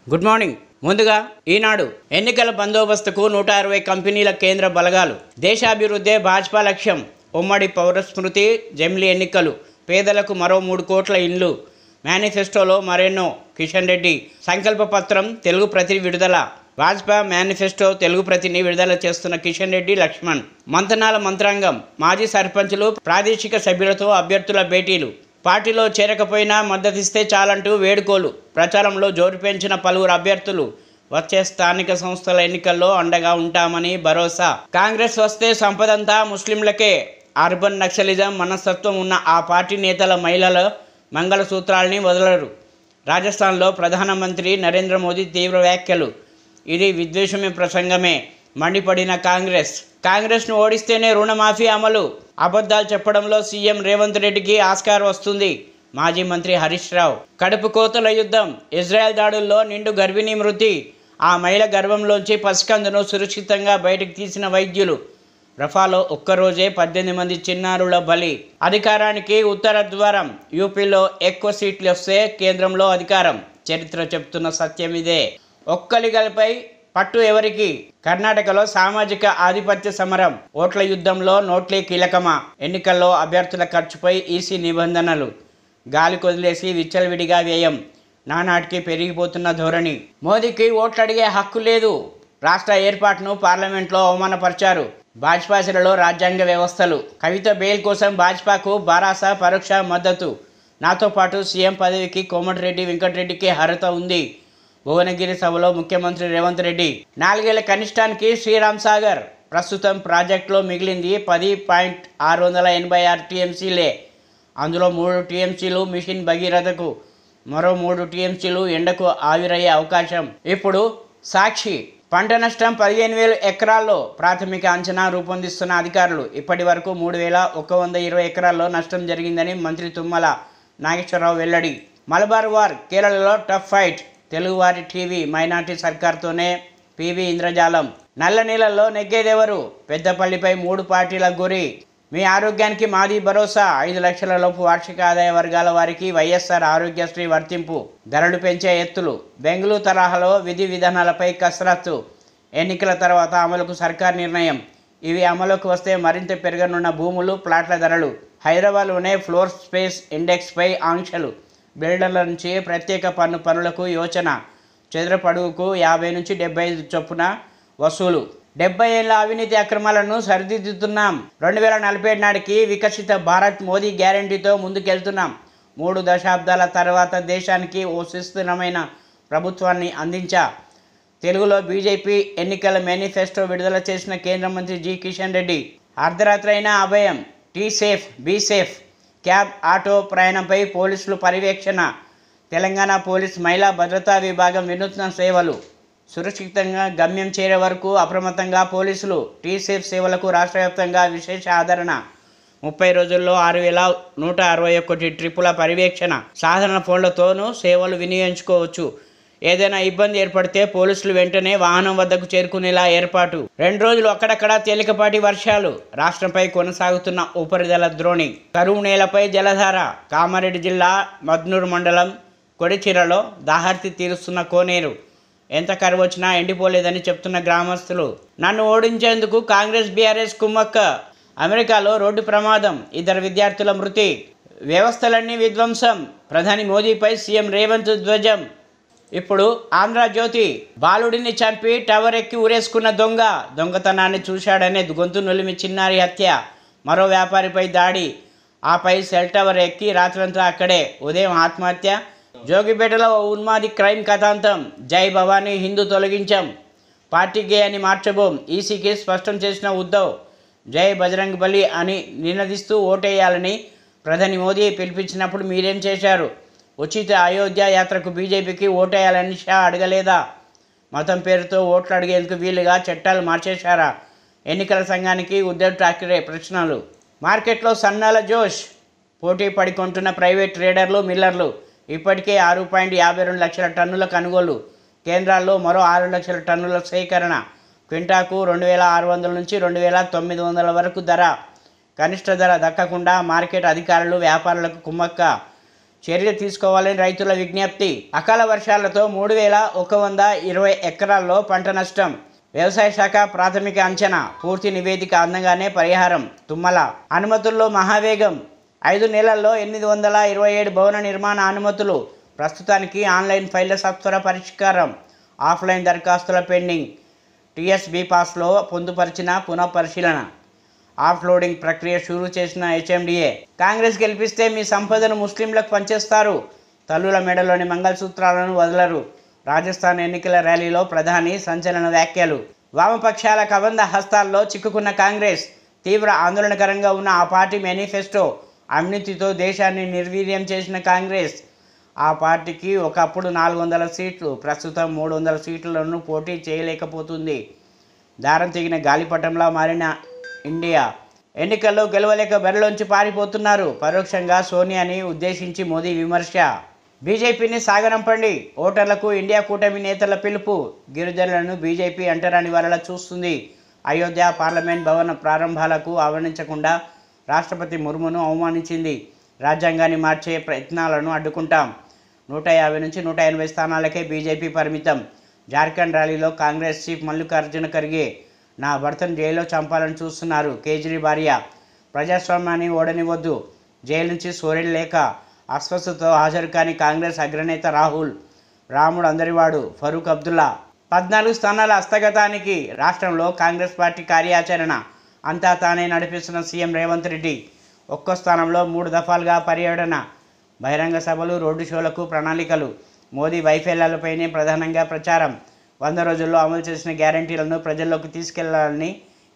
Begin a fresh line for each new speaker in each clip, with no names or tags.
Good morning. ముందుగా ఈనాడు ఎన్నికల బందోబస్తుకు 160 కంపెనీల కేంద్ర బలగాలు. దేశాభివృద్ధే భాజపా లక్ష్యం. ఉమ్మడి పౌరస్మృతి, జమిలీ ఎన్నికలు, పేదలకు మరో 3 కోట్ల ఇండ్లు, మేనిఫెస్టోలో మరెన్నో. కిషన్ రెడ్డి సంకల్ప పత్రం తెలుగు ప్రతి విడుదల. భాజపా మేనిఫెస్టో తెలుగు ప్రతిని విడుదల చేస్తున్న కిషన్ రెడ్డి, లక్ష్మణ్. మంతనాల మంత్రాంగం. మాజీ సర్పంచులు, ప్రాదేశిక సభ్యులతో అభ్యర్థుల భేటీలు. పార్టీలో చేరకపోయినా మద్దతిస్తే చాలంటూ వేడుకోలు. ప్రచారంలో జోరు పెంచిన పలువురు అభ్యర్థులు. వచ్చే స్థానిక సంస్థల ఎన్నికల్లో అండగా ఉంటామని భరోసా. కాంగ్రెస్ వస్తే సంపదంతా ముస్లింలకే. అర్బన్ నక్సలిజం మనస్తత్వం ఉన్న ఆ పార్టీ నేతల మహిళల మంగళసూత్రాల్ని వదలరు. రాజస్థాన్లో ప్రధానమంత్రి నరేంద్ర మోదీ తీవ్ర వ్యాఖ్యలు. ఇది విద్వేషమే ప్రసంగమే. మండిపడిన కాంగ్రెస్ను ఓడిస్తేనే రుణమాఫీ అమలు. అబద్ధాలు చెప్పడంలో సీఎం రేవంత్ రెడ్డికి ఆస్కార్ వస్తుంది. మాజీ మంత్రి హరీష్ రావు. కడుపు కోతల యుద్ధం. ఇజ్రాయెల్ దాడుల్లో నిండు గర్భిణీ మృతి. ఆ మహిళ గర్భంలోంచి పసికందును సురక్షితంగా బయటకు తీసిన వైద్యులు. రఫాలో ఒక్కరోజే 18 మంది చిన్నారుల బలి. అధికారానికి ఉత్తర ద్వారం. యూపీలో ఎక్కువ సీట్లు వస్తే కేంద్రంలో అధికారం. చరిత్ర చెప్తున్న సత్యం ఇదే. ఒక్కలిగలపై పట్టు ఎవరికి? కర్ణాటకలో సామాజిక ఆధిపత్య సమరం. ఓట్ల యుద్ధంలో నోట్లే కీలకమా? ఎన్నికల్లో అభ్యర్థుల ఖర్చుపై ఈసీ నిబంధనలు. గాలి కొదిలేసి విచ్చలవిడిగా వ్యయం. నానాటికి పెరిగిపోతున్న ధోరణి. మోదీకి ఓట్లు అడిగే హక్కు లేదు. రాష్ట్ర ఏర్పాటును పార్లమెంట్లో అవమానపరిచారు. భాజపాలో రాజ్యాంగ వ్యవస్థలు. కవిత బెయిల్ కోసం భాజపాకు బారాస పరోక్ష మద్దతు. నాతో పాటు సీఎం పదవికి కోమటిరెడ్డి వెంకటరెడ్డికి అర్హత ఉంది. భువనగిరి సభలో ముఖ్యమంత్రి రేవంత్ రెడ్డి. 4 ఏళ్ల కనిష్టానికి శ్రీరామ్ సాగర్. ప్రస్తుతం ప్రాజెక్టులో మిగిలింది 10.686 టీఎంసీలే. అందులో 3 టీఎంసీలు మిషన్ భగీరథకు, మరో 3 టీఎంసీలు ఎండకు ఆవిరయ్యే అవకాశం. ఇప్పుడు సాక్షి. పంట నష్టం 15,000 ఎకరాల్లో ప్రాథమిక అంచనా రూపొందిస్తున్న అధికారులు. ఇప్పటి వరకు 3,120 ఎకరాల్లో నష్టం జరిగిందని మంత్రి తుమ్మల నాగేశ్వరరావు వెల్లడి. మలబార్ వార్. కేరళలో టఫ్ ఫైట్. తెలుగువారి టీవీ మైనార్టీ సర్కార్తోనే పీవీ ఇంద్రజాలం. నల్ల నీళ్ళల్లో నెగ్గేదెవరు? పెద్దపల్లిపై 3 పార్టీల గురి. మీ ఆరోగ్యానికి మాది భరోసా. 5 లక్షల లోపు వార్షిక ఆదాయ వర్గాల వారికి వైఎస్ఆర్ ఆరోగ్యశ్రీ వర్తింపు. ధరలు పెంచే ఎత్తులు. బెంగళూరు తరహాలో విధి విధానాలపై కసరత్తు. ఎన్నికల తర్వాత అమలుకు సర్కార్ నిర్ణయం. ఇవి అమలుకు వస్తే మరింత పెరగనున్న భూములు, ప్లాట్ల ధరలు. హైదరాబాద్లోనే ఫ్లోర్ స్పేస్ ఇండెక్స్పై ఆంక్షలు. బిల్డర్ల నుంచి ప్రత్యేక పన్నులకు యోచన. చదరపు అడుగుకు 50 నుంచి 75 చొప్పున వసూలు. 70 ఏళ్ల అవినీతి అక్రమాలను సరిదిద్దుతున్నాం. 2047 నాటికి వికసిత భారత్ మోదీ గ్యారంటీతో ముందుకెళ్తున్నాం. 3 దశాబ్దాల తర్వాత దేశానికి ఓ సుస్థిరమైన ప్రభుత్వాన్ని అందించా. తెలుగులో బీజేపీ ఎన్నికల మేనిఫెస్టో విడుదల చేసిన కేంద్ర మంత్రి జి కిషన్ రెడ్డి. అర్ధరాత్రి అయినా అభయం. T safe, be safe. Cab, auto ప్రయాణంపై పోలీసులు పర్యవేక్షణ. తెలంగాణ పోలీస్ మహిళా భద్రతా విభాగం వినూత్న సేవలు. సురక్షితంగా గమ్యం చేరే వరకు అప్రమత్తంగా పోలీసులు. టీ సేఫ్ సేవలకు రాష్ట్ర వ్యాప్తంగా విశేష ఆదరణ. 30 రోజుల్లో 6,161 ట్రిప్పుల పర్యవేక్షణ. సాధారణ ఫోన్లతోనూ సేవలు వినియోగించుకోవచ్చు. ఏదైనా ఇబ్బంది ఏర్పడితే పోలీసులు వెంటనే వాహనం వద్దకు చేరుకునేలా ఏర్పాటు. 2 రోజులు అక్కడక్కడ తేలికపాటి వర్షాలు. రాష్ట్రంపై కొనసాగుతున్న ఉపరితల ద్రోణి. కరువు నేలపై జలధార. కామారెడ్డి జిల్లా మద్నూరు మండలం కొడిచిరలో దాహార్తి తీరుస్తున్న కోనేరు. ఎంత కరువు వచ్చినా ఎండిపోలేదని చెప్తున్న గ్రామస్తులు. నన్ను ఓడించేందుకు కాంగ్రెస్ బీఆర్ఎస్ కుమ్మక్క. అమెరికాలో రోడ్డు ప్రమాదం. 2 విద్యార్థుల మృతి. వ్యవస్థలన్నీ విధ్వంసం. ప్రధాని మోదీపై సీఎం రేవంత్ ధ్వజం. ఇప్పుడు ఆంధ్రజ్యోతి. బాలుడిని చంపి టవర్ ఎక్కి ఊరేసుకున్న దొంగ. దొంగతనాన్ని చూశాడనే గొంతు నులిమి చిన్నారి హత్య. మరో వ్యాపారిపై దాడి. ఆపై సెల్ టవర్ ఎక్కి రాత్రంతా అక్కడే. ఉదయం ఆత్మహత్య. జోగిపేటలో ఉన్మాది క్రైమ్ కథాంతం. జై భవానీ హిందూ తొలగించాం. పార్టీ గేయాన్ని మార్చబోం. ఈసీకి స్పష్టం చేసిన ఉద్ధవ్. జై బజరంగ్ బలి అని నినదిస్తూ ఓటేయాలని ప్రధాని మోదీ పిలిపించినప్పుడు మీరేం చేశారు? ఉచిత అయోధ్య యాత్రకు బీజేపీకి ఓటేయాలని షా అడగలేదా? మతం పేరుతో ఓట్లు అడిగేందుకు వీలుగా చట్టాలు మార్చేశారా? ఎన్నికల సంఘానికి ఉద్ధవ్ ఠాక్రే ప్రశ్నలు. మార్కెట్లో సన్నాల జోష్. పోటీ పడికొంటున్న ప్రైవేట్ ట్రేడర్లు, మిల్లర్లు. ఇప్పటికే 6.52 లక్షల టన్నుల కొనుగోలు. కేంద్రాల్లో మరో 6 లక్షల టన్నుల సేకరణ. క్వింటాకు 2,600 నుంచి 2,900 వరకు ధర. కనిష్ట ధర దక్కకుండా మార్కెట్ అధికారులు వ్యాపారులకు కుమ్మక్క. చర్య తీసుకోవాలని రైతుల విజ్ఞప్తి. అకాల వర్షాలతో 3120 ఎకరాల్లో పంట నష్టం. వ్యవసాయ శాఖ ప్రాథమిక అంచనా, పూర్తి నివేదిక అందగానే పరిహారం. తుమ్మల అనుమతుల్లో మహావేగం. 5 నెలల్లో 827 భవన నిర్మాణ అనుమతులు. ప్రస్తుతానికి ఆన్లైన్ ఫైళ్ల సత్వర పరిష్కారం. ఆఫ్లైన్ దరఖాస్తుల పెండింగ్. టీఎస్బీ పాస్లో పొందుపరిచిన పునఃపరిశీలన. ఆఫ్లోడింగ్ ప్రక్రియ షురూ చేసిన హెచ్ఎండిఏ. కాంగ్రెస్ గెలిపిస్తే మీ సంపదను ముస్లింలకు పంచేస్తారు. తల్లుల మెడలోని మంగళసూత్రాలను వదలరు. రాజస్థాన్ ఎన్నికల ర్యాలీలో ప్రధాని సంచలన వ్యాఖ్యలు. వామపక్షాల కబంధ హస్తాల్లో చిక్కుకున్న కాంగ్రెస్. తీవ్ర ఆందోళనకరంగా ఉన్న ఆ పార్టీ మేనిఫెస్టో. అవినీతితో దేశాన్ని నిర్వీర్యం చేసిన కాంగ్రెస్. ఆ పార్టీకి ఒకప్పుడు 400 సీట్లు, ప్రస్తుతం 300 సీట్లను పోటీ చేయలేకపోతుంది. దారం తెగిన గాలిపటంలా మారిన ఇండియా. ఎన్నికల్లో గెలవలేక బరిలోంచి పారిపోతున్నారు. పరోక్షంగా సోనియాని ఉద్దేశించి మోదీ విమర్శ. బీజేపీని సాగనంపండి. ఓటర్లకు ఇండియా కూటమి నేతల పిలుపు. గిరిజనులను బీజేపీ అంటరాని వారిలా చూస్తుంది. అయోధ్య పార్లమెంట్ భవన ప్రారంభాలకు ఆహ్వానించకుండా రాష్ట్రపతి ముర్మును అవమానించింది. రాజ్యాంగాన్ని మార్చే ప్రయత్నాలను అడ్డుకుంటాం. 150 నుంచి 180 స్థానాలకే బీజేపీ పరిమితం. జార్ఖండ్ ర్యాలీలో కాంగ్రెస్ చీఫ్ మల్లికార్జున ఖర్గే. నా భర్తను జైల్లో చంపాలని చూస్తున్నారు. కేజ్రీ భార్య. ప్రజాస్వామ్యాన్ని ఓడనివ్వద్దు. జైలు నుంచి సోరెల్ లేక అస్వస్థతో హాజరు కాని కాంగ్రెస్ అగ్రనేత రాహుల్. రాముడు అందరివాడు. ఫరూక్ అబ్దుల్లా. 14 స్థానాల హస్తగతానికి రాష్ట్రంలో కాంగ్రెస్ పార్టీ కార్యాచరణ. అంతా తానే నడిపిస్తున్న సీఎం రేవంత్ రెడ్డి. ఒక్కో స్థానంలో 3 దఫాలుగా పర్యటన. బహిరంగ సభలు, రోడ్డు షోలకు ప్రణాళికలు. మోదీ వైఫల్యాలపైనే ప్రధానంగా ప్రచారం. 100 రోజుల్లో అమలు చేసిన గ్యారంటీలను ప్రజల్లోకి తీసుకెళ్లాలని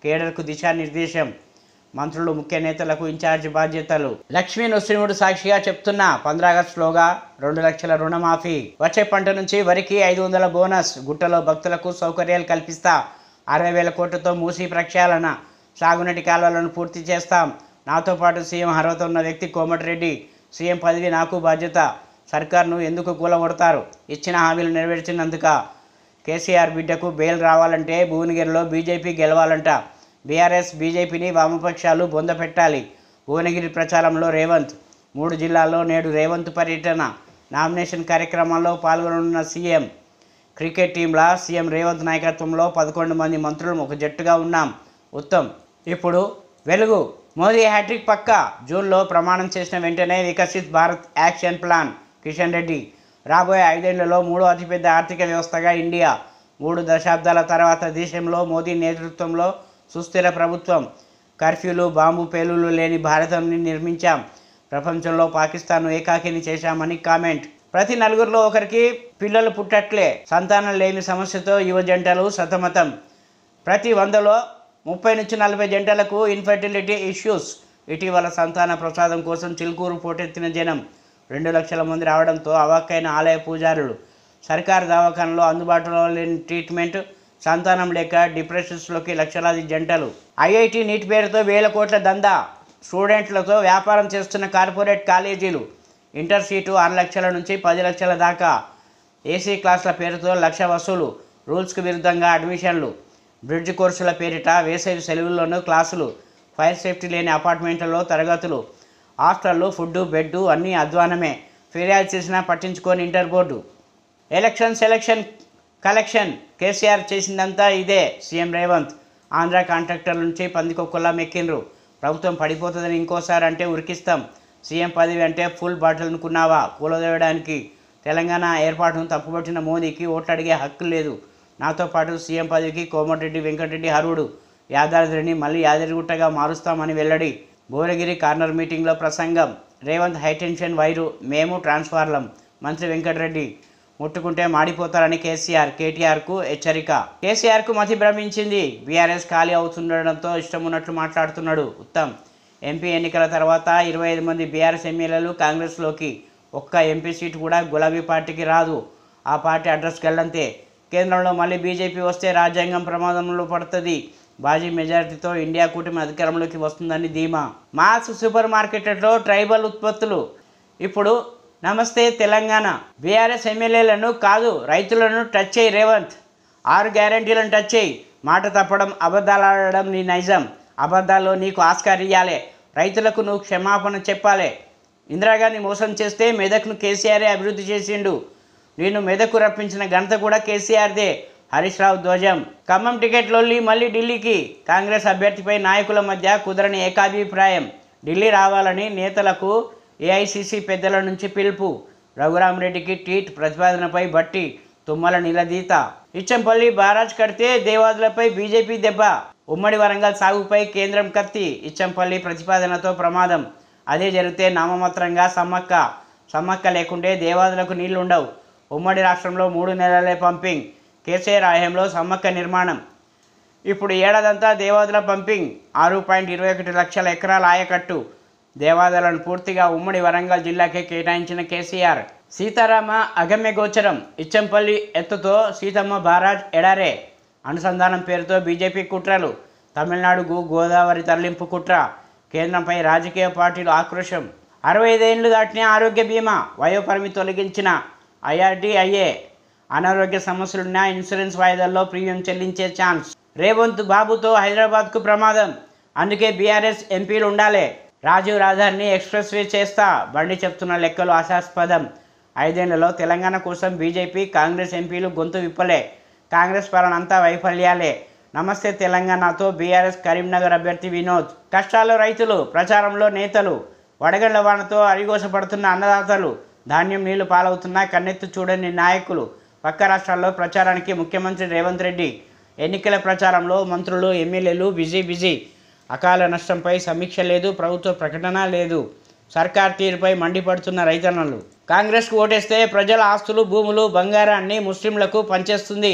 కేడర్కు దిశానిర్దేశం. మంత్రులు, ముఖ్య నేతలకు ఇన్ఛార్జ్ బాధ్యతలు. లక్ష్మీ నృసింహుడు సాక్షిగా చెప్తున్నా 15 ఆగస్టులోగా 2 లక్షల రుణమాఫీ. వచ్చే పంట నుంచి వరికి 500 బోనస్. గుట్టలో భక్తులకు సౌకర్యాలు కల్పిస్తా. 60,000 కోట్లతో మూసీ ప్రక్షాళన. సాగునీటి కాలువలను పూర్తి చేస్తాం. నాతో పాటు సీఎం అర్హత ఉన్న వ్యక్తి కోమటిరెడ్డి. సీఎం పదవి నాకు బాధ్యత. సర్కార్ను ఎందుకు కూలగొడతారు? ఇచ్చిన హామీలు నెరవేర్చినందుక. కేసీఆర్ బిడ్డకు బెయిల్ రావాలంటే భువనగిరిలో బీజేపీ గెలవాలంట. బీఆర్ఎస్, బీజేపీని వామపక్షాలు బొంద పెట్టాలి. భువనగిరి ప్రచారంలో రేవంత్. 3 జిల్లాల్లో నేడు రేవంత్ పర్యటన. నామినేషన్ కార్యక్రమాల్లో పాల్గొననున్న సీఎం. క్రికెట్ టీంలా సీఎం రేవంత్ నాయకత్వంలో 11 మంది మంత్రులు ఒక జట్టుగా ఉన్నాం. ఉత్తమ్. ఇప్పుడు వెలుగు. మోదీ హ్యాట్రిక్ పక్కా. జూన్లో ప్రమాణం చేసిన వెంటనే వికసిత్ భారత్ యాక్షన్ ప్లాన్. కిషన్ రెడ్డి. రాబోయే 5 ఏళ్లలో 3వ అతిపెద్ద ఆర్థిక వ్యవస్థగా ఇండియా. 3 దశాబ్దాల తర్వాత దేశంలో మోదీ నేతృత్వంలో సుస్థిర ప్రభుత్వం. కర్ఫ్యూలు, బాంబు పేలులు లేని భారతాన్ని నిర్మించాం. ప్రపంచంలో పాకిస్తాన్ను ఏకాకిని చేశామని కామెంట్. ప్రతి 4గురిలో ఒకరికి పిల్లలు పుట్టట్లే. సంతానం లేని సమస్యతో యువ జంటలు సతమతం. ప్రతి 100లో 30 నుంచి 40 జంటలకు ఇన్ఫర్టిలిటీ ఇష్యూస్. ఇటీవల సంతాన ప్రసాదం కోసం చిలుకూరు పోటెత్తిన జనం. 2 లక్షల మంది రావడంతో అవాక్కైన ఆలయ పూజారులు. సర్కారు దవాఖానలో అందుబాటులో లేని ట్రీట్మెంట్. సంతానం లేక డిప్రెషన్స్లోకి లక్షలాది జంటలు. ఐఐటి నీట్ పేరుతో 1000 కోట్ల దందా. స్టూడెంట్లతో వ్యాపారం చేస్తున్న కార్పొరేట్ కాలేజీలు. ఇంటర్ సీటు 6 లక్షల నుంచి 10 లక్షల దాకా. ఏసీ క్లాసుల పేరుతో 1 లక్ష వసూలు. రూల్స్కు విరుద్ధంగా అడ్మిషన్లు. బ్రిడ్జ్ కోర్సుల పేరిట వేసవి సెలవుల్లోనూ క్లాసులు. ఫైర్ సేఫ్టీ లేని అపార్ట్మెంట్లలో తరగతులు. హాస్టళ్ళు, ఫుడ్డు, బెడ్డు అన్నీ అధ్వానమే. ఫిర్యాదు చేసినా పట్టించుకొని inter board. Selection collection. KCR చేసిందంతా ఇదే. సీఎం రేవంత్. ఆంధ్ర కాంట్రాక్టర్ల నుంచి పందికొక్కులా మెక్కిండ్రు. ప్రభుత్వం పడిపోతుందని ఇంకోసారి అంటే ఉరికిస్తాం. సీఎం పదవి అంటే ఫుల్ బాటిల్ అనుకున్నావా కూలదేయడానికి? తెలంగాణ ఏర్పాటును తప్పుపట్టిన మోదీకి ఓట్లు అడిగే హక్కు లేదు. నాతో పాటు సీఎం పదవికి కోమటిరెడ్డి వెంకటరెడ్డి అర్హుడు. యాదాద్రిని మళ్ళీ యాదగిరిగుట్టగా మారుస్తామని వెల్లడి. భువనగిరి కార్నర్ మీటింగ్లో ప్రసంగం. Revanth high tension wire. మేము ట్రాన్స్ఫార్లం. మంత్రి వెంకటరెడ్డి. ముట్టుకుంటే మాడిపోతారని కేటీఆర్కు హెచ్చరిక. కేసీఆర్కు మతి భ్రమించింది. బీఆర్ఎస్ ఖాళీ అవుతుండడంతో ఇష్టం ఉన్నట్లు మాట్లాడుతున్నాడు ఉత్తమ్. ఎంపీ ఎన్నికల తర్వాత 25 మంది బీఆర్ఎస్ ఎమ్మెల్యేలు కాంగ్రెస్లోకి. ఒక్క ఎంపీ సీటు కూడా గులాబీ పార్టీకి రాదు. ఆ పార్టీ అడ్రస్ గల్లంతే. కేంద్రంలో మళ్ళీ బీజేపీ వస్తే రాజ్యాంగం ప్రమాదంలో పడుతుంది. భారీ మెజారిటీతో ఇండియా కూటమి అధికారంలోకి వస్తుందని ధీమా. మాస్ సూపర్ మార్కెట్లలో ట్రైబల్ ఉత్పత్తులు. ఇప్పుడు నమస్తే తెలంగాణ. బీఆర్ఎస్ ఎమ్మెల్యేలను కాదు రైతులను టచ్ చేయి రేవంత్. 6 గ్యారంటీలను టచ్ చేయి. మాట తప్పడం, అబద్ధాలాడడం నీ నైజం. అబద్ధాల్లో నీకు ఆస్కార్ ఇవ్వాలి. రైతులకు నువ్వు క్షమాపణ చెప్పాలి. ఇందిరాగాంధీ మోసం చేస్తే మెదక్ను కేసీఆరే అభివృద్ధి చేసిండు. నేను మెదక్కు రప్పించిన ఘనత కూడా కేసీఆర్దే. హరీష్ రావు ధ్వజం. ఖమ్మం టికెట్ లొల్లి మళ్ళీ ఢిల్లీకి. కాంగ్రెస్ అభ్యర్థిపై నాయకుల మధ్య కుదరని ఏకాభిప్రాయం. ఢిల్లీ రావాలని నేతలకు ఏఐసీసీ పెద్దల నుంచి పిలుపు. రఘురామరెడ్డికి ట్వీట్. ప్రతిపాదనపై బట్టి తుమ్మల నిలదీత. ఇచ్చంపల్లి బారాజ్ కడితే దేవాదులపై బీజేపీ దెబ్బ. ఉమ్మడి వరంగల్ సాగుపై కేంద్రం కత్తి. ఇచ్చంపల్లి ప్రతిపాదనతో ప్రమాదం. అదే జరిగితే నామమాత్రంగా సమ్మక్క లేకుంటే దేవాదులకు నీళ్లుండవు. ఉమ్మడి రాష్ట్రంలో 3 నెలలే పంపింగ్. కేసీఆర్ హయాంలో సమ్మక్క నిర్మాణం. ఇప్పుడు ఏడాదంతా దేవాదుల పంపింగ్. 6.21 లక్షల ఎకరాల ఆయకట్టు. దేవాదులను పూర్తిగా ఉమ్మడి వరంగల్ జిల్లాకే కేటాయించిన కేసీఆర్. సీతారామ అగమ్య గోచరం. ఇచ్చంపల్లి ఎత్తుతో సీతమ్మ బారాజ్ ఎడారే. అనుసంధానం పేరుతో బీజేపీ కుట్రలు. తమిళనాడుకు గోదావరి తరలింపు కుట్ర. కేంద్రంపై రాజకీయ పార్టీలు ఆక్రోశం. 65 ఏళ్లు దాటిన ఆరోగ్య బీమా. వయోపరిమితి తొలగించిన IRDAI. అనారోగ్య సమస్యలున్న ఇన్సూరెన్స్ వాయిదాల్లో ప్రీమియం చెల్లించే ఛాన్స్. రేవంత్ బాబుతో హైదరాబాద్కు ప్రమాదం. అందుకే బీఆర్ఎస్ ఎంపీలు ఉండాలి. రాజీవ్ రహదారిని ఎక్స్ప్రెస్ వే చేస్తా. బండి చెప్తున్న లెక్కలు ఆశాస్పదం. 5 ఏళ్లలో తెలంగాణ కోసం బీజేపీ కాంగ్రెస్ ఎంపీలు గొంతు విప్పలే. కాంగ్రెస్ పాలన అంతా వైఫల్యాలే. నమస్తే తెలంగాణతో బీఆర్ఎస్ కరీంనగర్ అభ్యర్థి వినోద్. కష్టాల్లో రైతులు, ప్రచారంలో నేతలు. వడగండ్ల వానతో అరిగోసపడుతున్న అన్నదాతలు. ధాన్యం నీళ్లు పాలవుతున్నా కన్నెత్తు చూడని నాయకులు. పక్క రాష్ట్రాల్లో ప్రచారానికి ముఖ్యమంత్రి రేవంత్ రెడ్డి. ఎన్నికల ప్రచారంలో మంత్రులు, ఎమ్మెల్యేలు బిజీ. అకాల నష్టంపై సమీక్ష లేదు. ప్రభుత్వ ప్రకటన లేదు. సర్కార్ తీరుపై మండిపడుతున్న రైతన్నలు. కాంగ్రెస్కు ఓటేస్తే ప్రజల ఆస్తులు, భూములు, బంగారాన్ని ముస్లింలకు పంచేస్తుంది.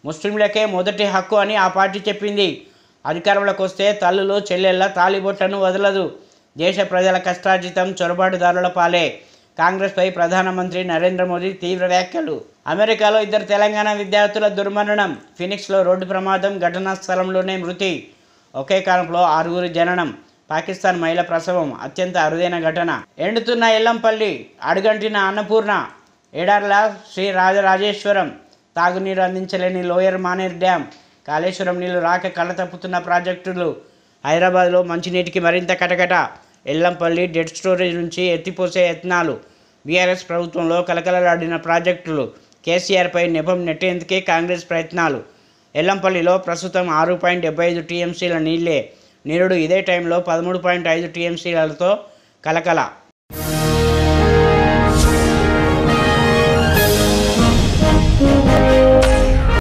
ముస్లింలకే మొదటి హక్కు అని ఆ పార్టీ చెప్పింది. అధికారంలోకి వస్తే తల్లులు, చెల్లెళ్ల తాలిబొట్లను వదలదు. దేశ ప్రజల కష్టార్జితం చొరబాటుదారుల పాలే. కాంగ్రెస్పై ప్రధానమంత్రి నరేంద్ర మోదీ తీవ్ర వ్యాఖ్యలు. అమెరికాలో 2 తెలంగాణ విద్యార్థుల దుర్మరణం. ఫినిక్స్లో రోడ్డు ప్రమాదం. ఘటనా స్థలంలోనే మృతి. ఒకే కాలంలో 6 జననం. పాకిస్తాన్ మహిళ ప్రసవం. అత్యంత అరుదైన ఘటన. ఎండుతున్న ఎల్లంపల్లి. అడుగంటిన అన్నపూర్ణ. ఎడార్ల శ్రీ రాజరాజేశ్వరం. తాగునీరు అందించలేని లోయర్ మానేర్ డ్యాం. కాళేశ్వరం నీళ్లు రాక కళ్ళతప్పుతున్న ప్రాజెక్టులు. హైదరాబాద్లో మంచినీటికి మరింత కటకట. ఎల్లంపల్లి డెడ్ స్టోరేజ్ నుంచి ఎత్తిపోసే యత్నాలు. బీఆర్ఎస్ ప్రభుత్వంలో కలకలలాడిన ప్రాజెక్టులు. కేసీఆర్పై నెపం నెట్టేందుకే కాంగ్రెస్ ప్రయత్నాలు. ఎల్లంపల్లిలో ప్రస్తుతం 6.75 టీఎంసీల నీళ్లే. నిరుడు ఇదే టైంలో 13.5 టీఎంసీలతో కలకల.